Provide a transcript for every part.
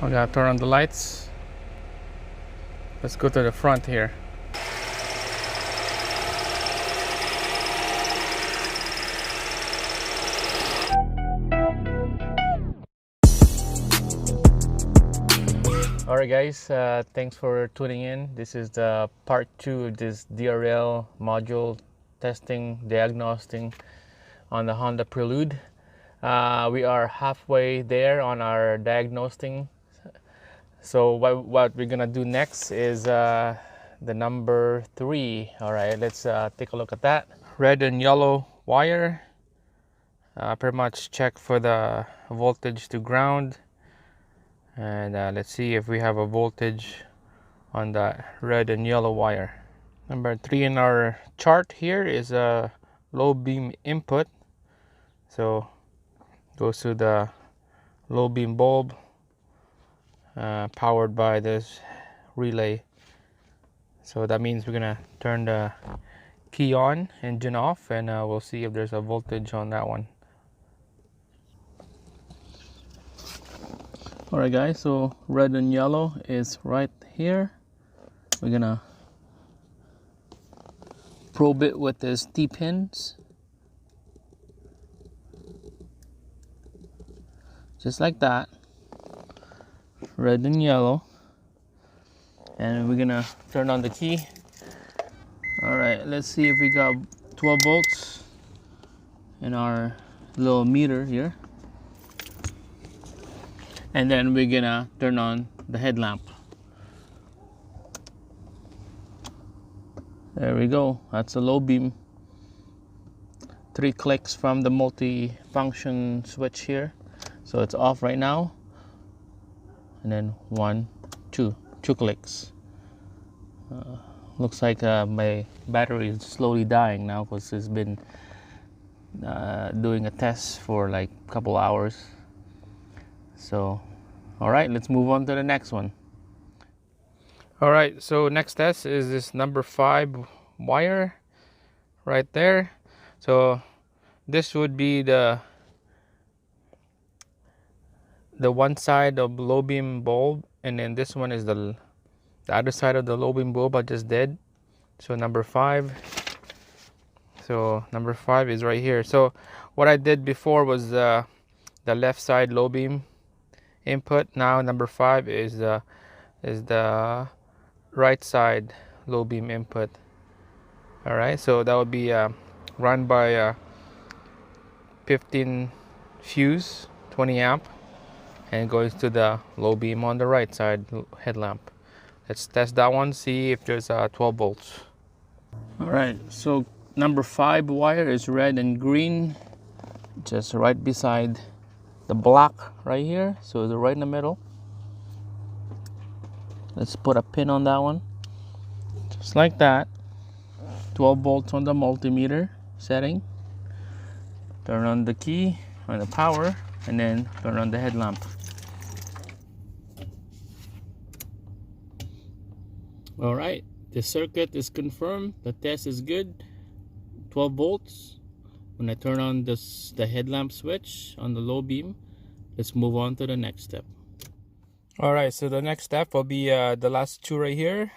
I gotta turn on the lights. Let's go to the front here. Alright guys, thanks for tuning in. This is the part 2 of this DRL module testing, diagnosing on the Honda Prelude. We are halfway there on our diagnosing. So what we're gonna do next is the number 3. Alright, let's take a look at that. Red and yellow wire. Pretty much check for the voltage to ground. And let's see if we have a voltage on the red and yellow wire. Number 3 in our chart here is a low beam input. So goes to the low beam bulb, powered by this relay. So that means we're gonna turn the key on, engine off, and we'll see if there's a voltage on that one. Alright guys, so red and yellow is right here. We're gonna probe it with these T-pins. Just like that. Red and yellow. And we're gonna turn on the key. Alright, let's see if we got 12 volts in our little meter here. And then we're gonna turn on the headlamp. There we go, that's a low beam. 3 clicks from the multi-function switch here. So it's off right now. And then 1, 2 clicks. Looks like my battery is slowly dying now because it's been doing a test for like a couple hours. So, alright, let's move on to the next one. Alright, so next test is this number 5 wire right there. So this would be the one side of low beam bulb, and then this one is the other side of the low beam bulb I just did. So number 5. So number 5 is right here. So what I did before was the left side low beam input. Now number 5 is the right side low beam input. All right, so that would be run by a 15 fuse, 20 amp, and goes to the low beam on the right side headlamp. Let's test that one, see if there's 12 volts. All right, so number 5 wire is red and green, just right beside the block right here. So it's right in the middle. Let's put a pin on that one, just like that. 12 volts on the multimeter setting. Turn on the key on the power, and then turn on the headlamp. All right, the circuit is confirmed. The test is good. 12 volts. When I turn on the headlamp switch on the low beam, let's move on to the next step. All right, so the next step will be the last 2 right here.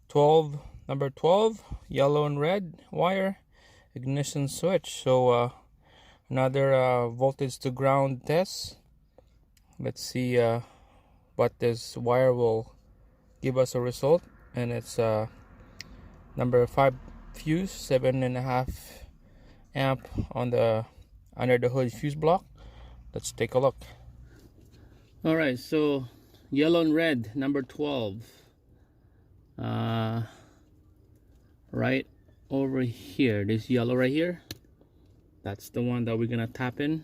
12, number 12, yellow and red wire, ignition switch. So another voltage to ground test. Let's see what this wire will give us a result. And it's number 5 fuse, 7.5 amp on the under the hood fuse block. Let's take a look. All right, so yellow and red, number 12, right over here. This yellow right here, that's the one that we're gonna tap in.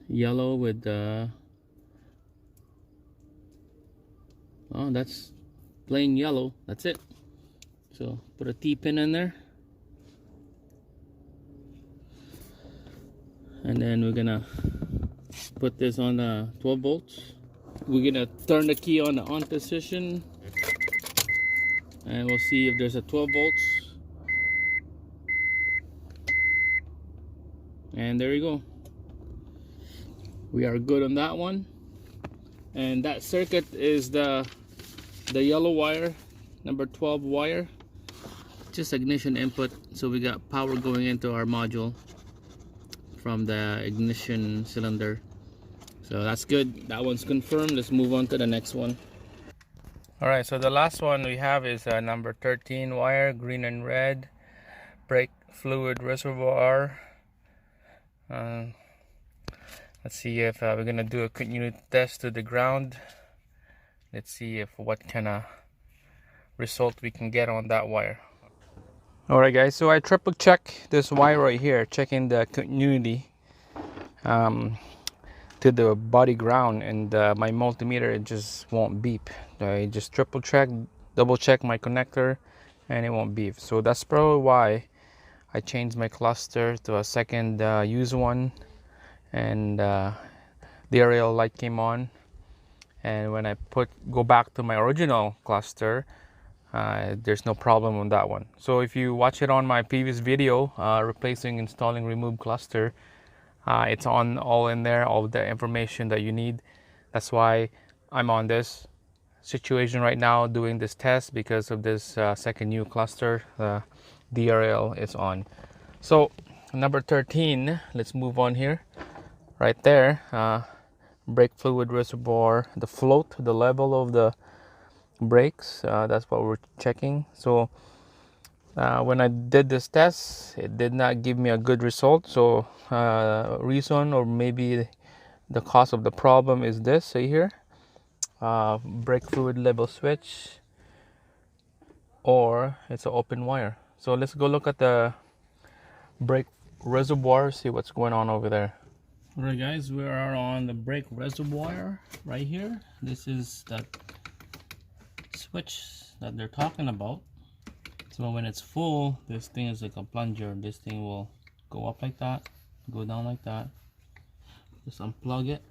Yellow with the oh, that's plain yellow. That's it. So put a T-pin in there, and then we're gonna put this on 12 volts. We're gonna turn the key on the on position, and we'll see if there's a 12 volts. And there you go. We are good on that one. And that circuit is the yellow wire, number 12 wire, just ignition input. So we got power going into our module from the ignition cylinder. So that's good. That one's confirmed. Let's move on to the next one. Alright, so the last one we have is number 13 wire, green and red, brake fluid reservoir. Let's see if we're gonna do a continuity test to the ground. Let's see if what kind of result we can get on that wire. Alright guys, so I triple check this wire right here, checking the continuity to the body ground, and my multimeter, it just won't beep. I just triple check, double check my connector, and it won't beep. So that's probably why I changed my cluster to a second use one, and the aerial light came on. And when I go back to my original cluster, there's no problem on that one. So if you watch it on my previous video, replacing, installing, remove cluster, it's on all in there, all the information that you need. That's why I'm on this situation right now doing this test, because of this second new cluster. The DRL is on. So number 13, let's move on here. Right there, brake fluid reservoir, the float, the level of the brakes, that's what we're checking. So when I did this test, it did not give me a good result. So reason, or maybe the cause of the problem, is this, see here, brake fluid level switch, or it's an open wire. So let's go look at the brake reservoir, see what's going on over there. Alright guys, we are on the brake reservoir right here. This is that switch that they're talking about. So when it's full, this thing is like a plunger. This thing will go up like that, go down like that. Just unplug it.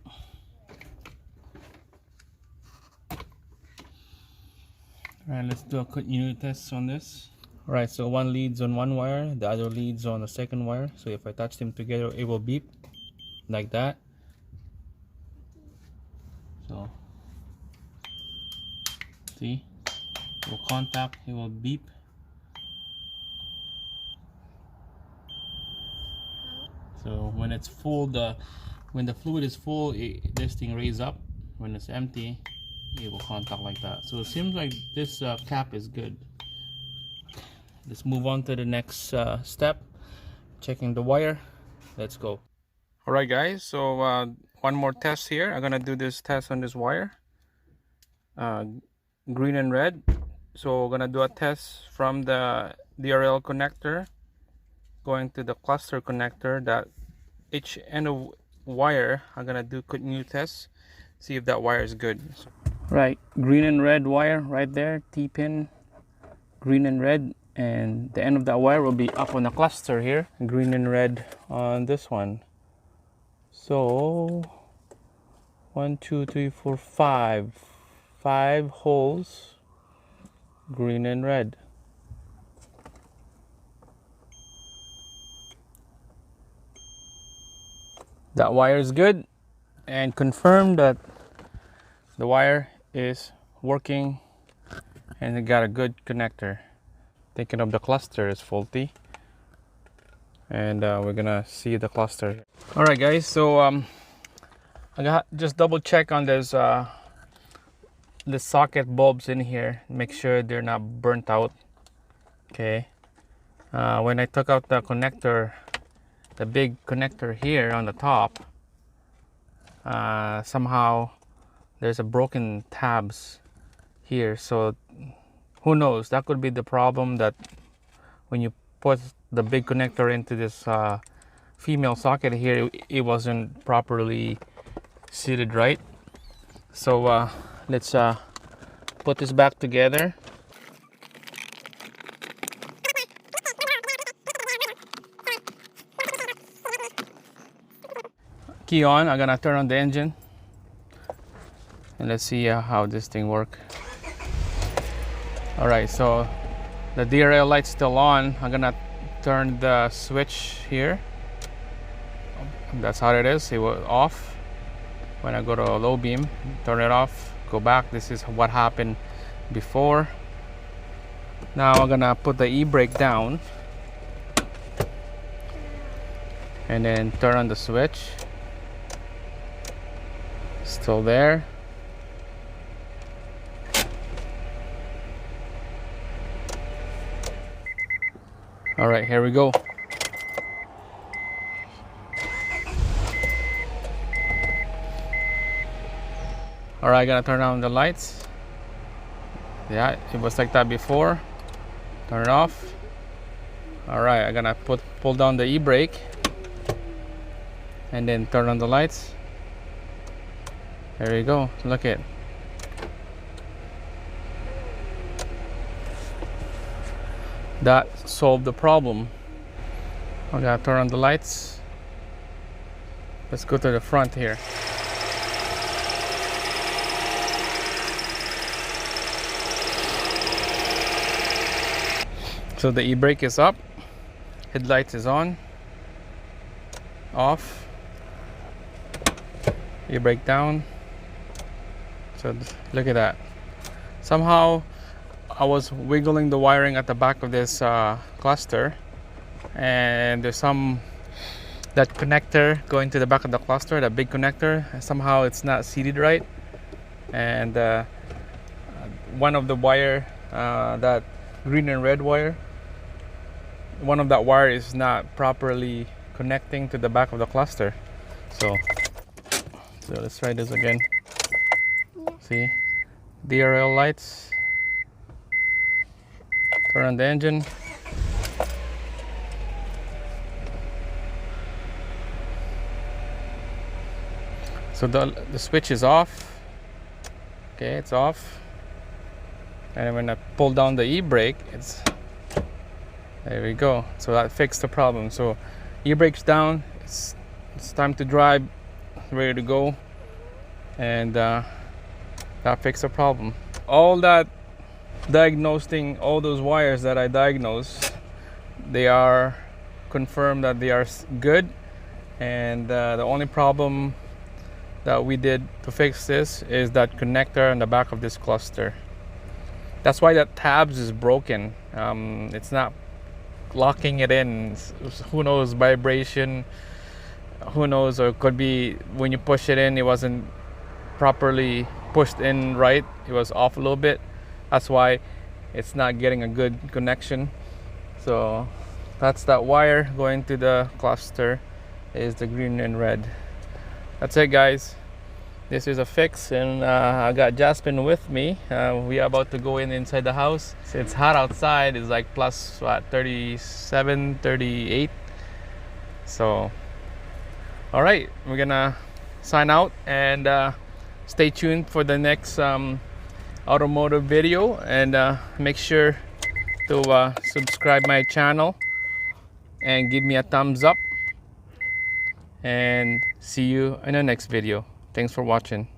Alright, let's do a quick unit test on this. Alright, so one leads on one wire, the other leads on the second wire. So if I touch them together, it will beep like that. So see, it will contact, it will beep. So when it's full, when the fluid is full, this thing raises up. When it's empty, it will contact like that. So it seems like this cap is good. Let's move on to the next step, checking the wire. Let's go. Alright guys, so one more test here. I'm gonna do this test on this wire, green and red. So we're gonna do a test from the DRL connector going to the cluster connector. That each end of wire, I'm gonna do continuity test, see if that wire is good. Right, green and red wire right there, T-pin, green and red, and the end of that wire will be up on the cluster here, green and red on this one. So 1, 2, 3, 4, 5 holes, green and red. That wire is good, and confirm that the wire is working and it got a good connector. Thinking of the cluster is faulty, and we're gonna see the cluster. All right guys, so I got just double check on this the socket bulbs in here, make sure they're not burnt out. Okay, when I took out the connector, the big connector here on the top, somehow there's a broken tabs here. So who knows, that could be the problem, that when you put the big connector into this female socket here, it wasn't properly seated right. So let's put this back together. Key on, I'm gonna turn on the engine and let's see how this thing works. Alright, so the DRL light's still on. I'm gonna turn the switch here. That's how it is, it was off. When I go to a low beam, turn it off, go back. This is what happened before. Now I'm gonna put the e-brake down and then turn on the switch. Still there. All right, here we go. All right, gonna turn on the lights. Yeah, it was like that before. Turn it off. All right, I'm gonna pull down the e-brake and then turn on the lights. There you go. Look it. That solved the problem. I gotta turn on the lights. Let's go to the front here. So the e-brake is up, headlights is on, off, e-brake down. So look at that. Somehow I was wiggling the wiring at the back of this cluster, and there's that connector going to the back of the cluster, that big connector. Somehow it's not seated right, and one of the wire, that green and red wire, one of that wire is not properly connecting to the back of the cluster. So let's try this again. See, DRL lights. Turn on the engine. So the switch is off. Okay, it's off. And when I pull down the e-brake, there we go. So that fixed the problem. So e-brake's down. It's time to drive, ready to go, and that fixed the problem. All that diagnosing, all those wires that I diagnosed, they are confirmed that they are good, and the only problem that we did to fix this is that connector on the back of this cluster. That's why that tabs is broken. It's not locking it in. Who knows, vibration, who knows, or it could be when you push it in, it wasn't properly pushed in right, it was off a little bit. That's why it's not getting a good connection. So that's that wire going to the cluster, is the green and red. That's it, guys. This is a fix, and I got Jasmine with me. We are about to go inside the house. It's hot outside. It's like plus what, 37, 38. So all right, we're gonna sign out, and stay tuned for the next automotive video, and make sure to subscribe my channel and give me a thumbs up, and see you in the next video. Thanks for watching.